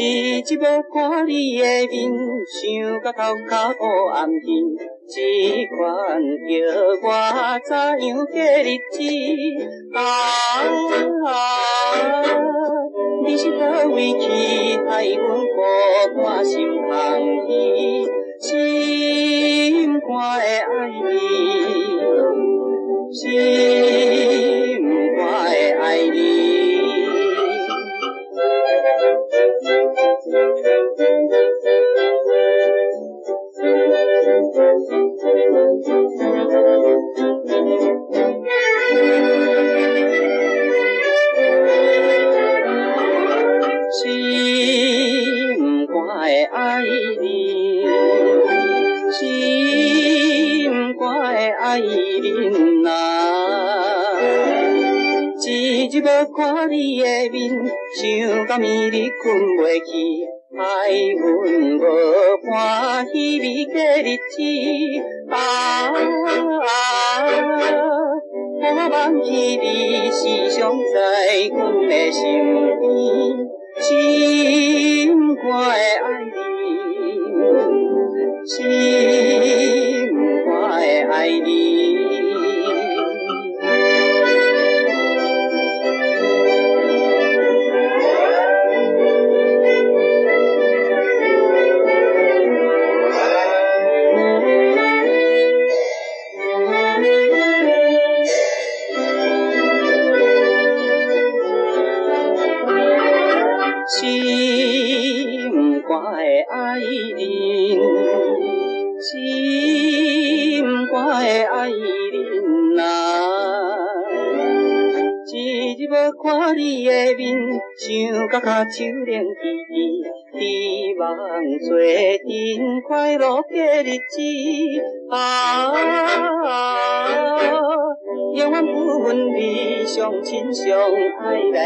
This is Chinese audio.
一日要看你的面，想甲头壳乌暗沉，这款叫我怎样过日子？你是倒位去，害阮孤单心空虚，心肝的爱你，心肝的爱你。心肝的爱你，心肝的爱人啊，一日要看你的面，想到暝日困袂去，害阮无伴稀微过日子。我忘记你时常在阮的身边，心肝的爱你，心肝的爱你。心肝的爱人，心肝的爱人啊，一日要看你的面，想甲脚手冷吱吱，希望做阵快乐过日子。永远不分离，相亲相爱来。